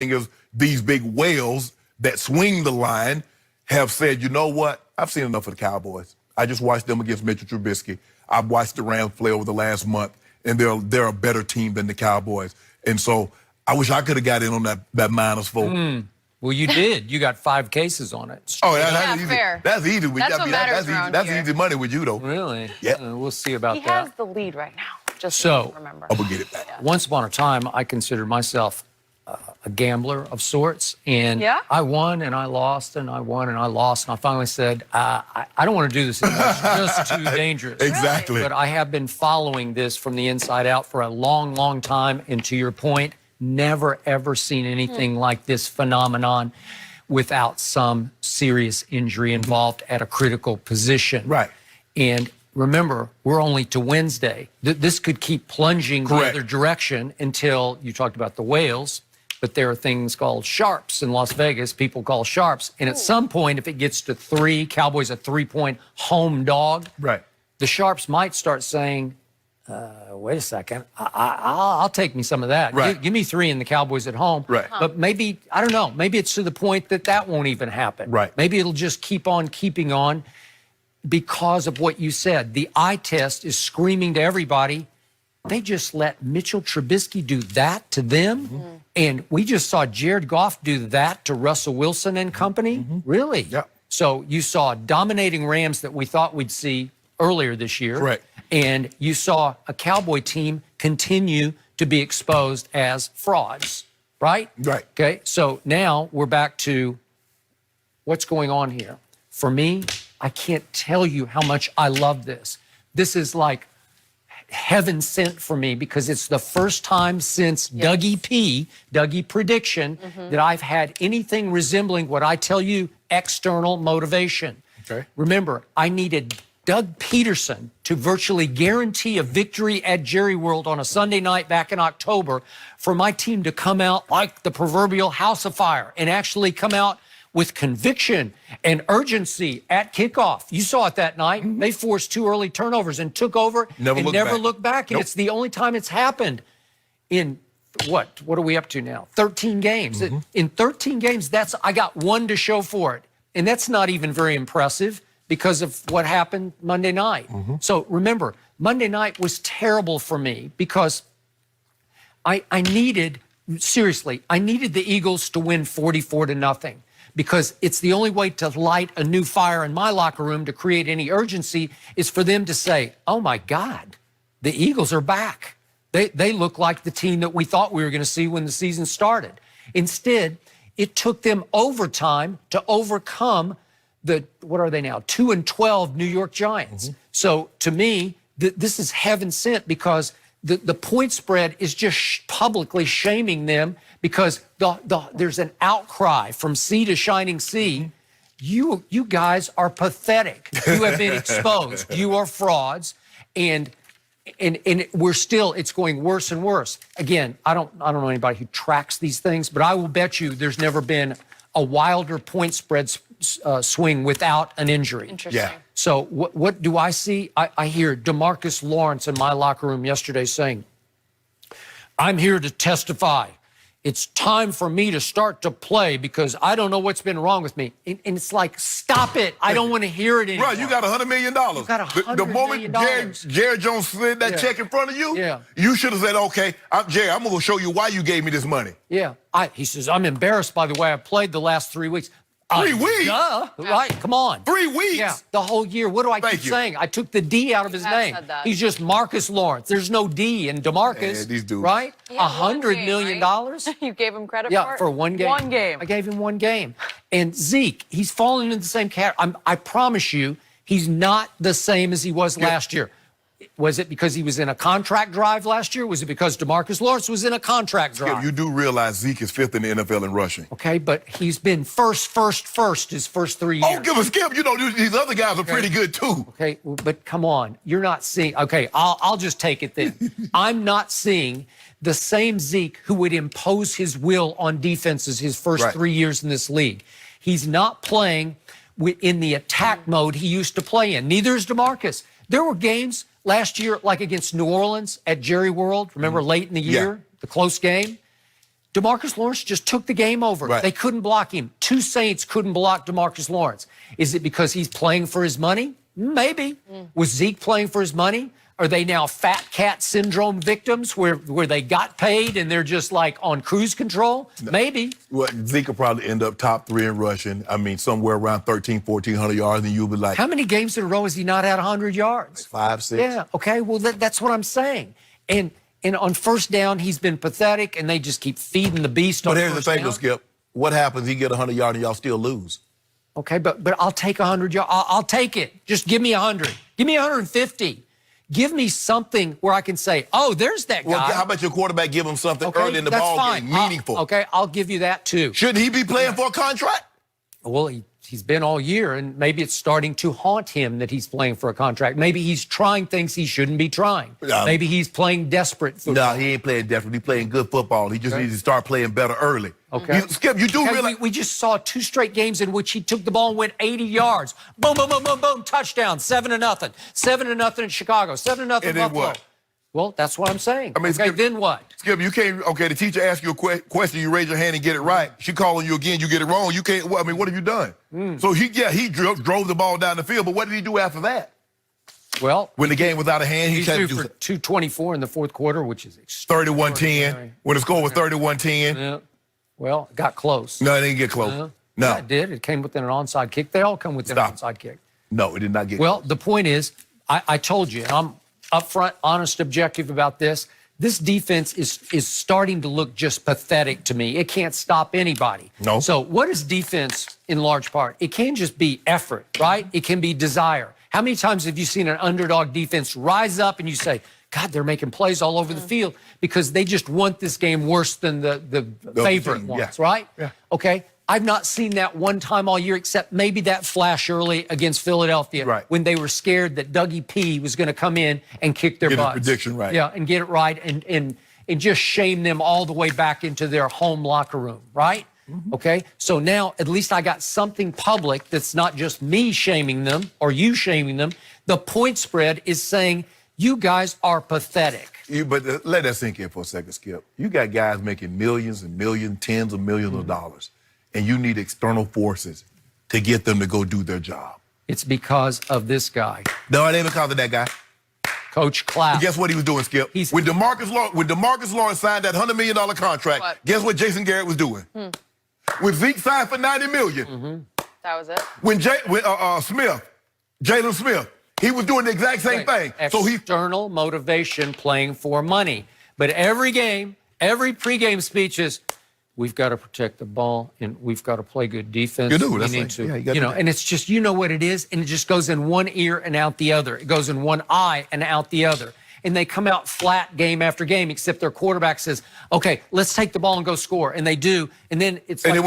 is these big whales that swing the line have said, you know what? I've seen enough of the Cowboys. I just watched them against Mitchell Trubisky. I've watched the Rams play over the last month, and they're a better team than the Cowboys. And so I wish I could have got in on that -4. Well, you did. You got 5 cases on it. Oh, that's easy. Fair. That's easy. That's easy money with you, though. Really? Yeah. We'll see about that. He has the lead right now, just so remember. I'm going to get it back. Yeah. Once upon a time, I considered myself a gambler of sorts. And I won and I lost and I won and I lost. And I finally said, I don't want to do this anymore. It's just too dangerous. Exactly. But I have been following this from the inside out for a long, long time. And to your point, never, ever seen anything like this phenomenon without some serious injury involved at a critical position. Right. And remember, we're only to Wednesday. This could keep plunging the other direction until you talked about the whales, but there are things called sharps in Las Vegas, people call sharps. And at some point, if it gets to 3, Cowboys a 3-point home dog, the sharps might start saying, wait a second, I'll take me some of that. Give me 3 and the Cowboys at home. But maybe, I don't know, maybe it's to the point that that won't even happen. Maybe it'll just keep on keeping on because of what you said. The eye test is screaming to everybody. They just let Mitchell Trubisky do that to them. And we just saw Jared Goff do that to Russell Wilson and company. Really? Yeah. So you saw dominating Rams that we thought we'd see earlier this year. And you saw a Cowboy team continue to be exposed as frauds, right? Okay, so now we're back to what's going on here. For me, I can't tell you how much I love this. This is like heaven sent for me because it's the first time since Dougie Prediction, that I've had anything resembling what I tell you, external motivation. Remember, I needed Doug Peterson to virtually guarantee a victory at Jerry World on a Sunday night back in October for my team to come out like the proverbial house of fire and actually come out with conviction and urgency at kickoff. You saw it that night. They forced 2 early turnovers and took over and never looked back. And it's the only time it's happened in what are we up to now? 13 games. In 13 games, I got 1 to show for it. And that's not even very impressive because of what happened Monday night. So remember, Monday night was terrible for me because I needed the Eagles to win 44-0 because it's the only way to light a new fire in my locker room to create any urgency is for them to say, oh my God, the Eagles are back. They look like the team that we thought we were going to see when the season started. Instead, it took them overtime to overcome the, what are they now, 2-12 New York Giants. So to me, this is heaven sent because the point spread is just publicly shaming them because there's an outcry from sea to shining sea. You guys are pathetic. You have been exposed. You are frauds. And we're still, it's going worse and worse. Again, I don't know anybody who tracks these things, but I will bet you there's never been a wilder point spread swing without an injury. Interesting. So what do I see? I hear DeMarcus Lawrence in my locker room yesterday saying, I'm here to testify. It's time for me to start to play because I don't know what's been wrong with me. And it's like, stop it. I don't want to hear it anymore. Right, you got $100 million. You got $100 million. The moment Jerry Jones slid that check in front of you, you should have said, okay, Jerry, I'm going to show you why you gave me this money. He says, I'm embarrassed by the way I played the last 3 weeks. 3 weeks? Right, come on. 3 weeks? Yeah, the whole year. What do I keep saying? I took the D out of his name. He's just Marcus Lawrence. There's no D in DeMarcus, these dudes. right? Yeah, $100 million? You gave him credit for it? Yeah, for 1 game. 1 game. I gave him 1 game. And Zeke, he's fallen into the same category. I promise you, he's not the same as he was last year. Was it because he was in a contract drive last year? Was it because DeMarcus Lawrence was in a contract drive? You do realize Zeke is 5th in the NFL in rushing. Okay, but he's been first his first 3 years. Oh, give a skip. You know, these other guys are pretty good too. Okay, but come on. You're not seeing... Okay, I'll just take it then. I'm not seeing the same Zeke who would impose his will on defenses his first 3 years in this league. He's not playing in the attack mode he used to play in. Neither is DeMarcus. There were games last year, like against New Orleans at Jerry World, remember late in the year, the close game? DeMarcus Lawrence just took the game over. Right. They couldn't block him. Two Saints couldn't block DeMarcus Lawrence. Is it because he's playing for his money? Maybe. Was Zeke playing for his money? Are they now fat cat syndrome victims where they got paid and they're just like on cruise control? No. Maybe. Well, Zeke will probably end up top 3 in rushing. I mean, somewhere around 1,400 yards, and you'll be like... How many games in a row has he not had 100 yards? Like 5, 6. Yeah, okay, well, that's what I'm saying. And on first down, he's been pathetic, and they just keep feeding the beast on first down. But here's the thing, though, Skip. What happens? He get 100 yards and y'all still lose. Okay, but I'll take 100 yards. I'll take it. Just give me 100. Give me 150. Give me something where I can say, oh, there's that guy. Well, how about your quarterback give him something early in the ball game, meaningful? Okay, I'll give you that too. Shouldn't he be playing for a contract? Well, he's been all year, and maybe it's starting to haunt him that he's playing for a contract. Maybe he's trying things he shouldn't be trying. Maybe he's playing desperate football. No, he ain't playing desperate. He's playing good football. He just needs to start playing better early. Okay. Skip, you do realize... We just saw 2 straight games in which he took the ball and went 80 yards. Boom, boom, boom, boom, boom, touchdown, 7-0. 7-0 in Chicago, 7-0 then Buffalo. What? Well, that's what I'm saying. I mean, okay, Skip, then what? Skip, you can't... Okay, the teacher asks you a question, you raise your hand and get it right. She calling you again, you get it wrong. You can't... Well, I mean, what have you done? So, he drove the ball down the field, but what did he do after that? Well, when the game was out of hand, he threw for 224 in the fourth quarter, which is 31-10. When the score was 31-10. Yeah. Well, it got close. No, it didn't get close. No. No. Yeah, it did. It came within an onside kick. They all come within an onside kick. No, it did not get close. close. The point is, I told you, and I'm upfront, honest, objective about this. This defense is starting to look just pathetic to me. It can't stop anybody. No. So what is defense in large part? It can just be effort, right? It can be desire. How many times have you seen an underdog defense rise up and you say, God, they're making plays all over the field because they just want this game worse than the favorite ones, right? Yeah. Okay. I've not seen that one time all year except maybe that flash early against Philadelphia when they were scared that Dougie P was going to come in and kick their butts. Get his prediction right. Yeah, and get it right and just shame them all the way back into their home locker room, right? Okay, so now at least I got something public that's not just me shaming them or you shaming them. The point spread is saying you guys are pathetic. But let that sink in for a second, Skip. You got guys making millions and millions, tens of millions of dollars, and you need external forces to get them to go do their job. It's because of this guy. No, it ain't because of that guy. Coach Klaus. But guess what he was doing, Skip? When DeMarcus Lawrence signed that $100 million contract, guess what Jason Garrett was doing? When Zeke signed for $90 million. That was it. When Jalen Smith, he was doing the exact same thing. External motivation playing for money. But every game, every pregame speech is, we've got to protect the ball and we've got to play good defense. You do. We need to, and it's just, you know what it is, and it just goes in one ear and out the other. It goes in one eye and out the other. And they come out flat game after game, except their quarterback says, okay, let's take the ball and go score. And they do. And then it's like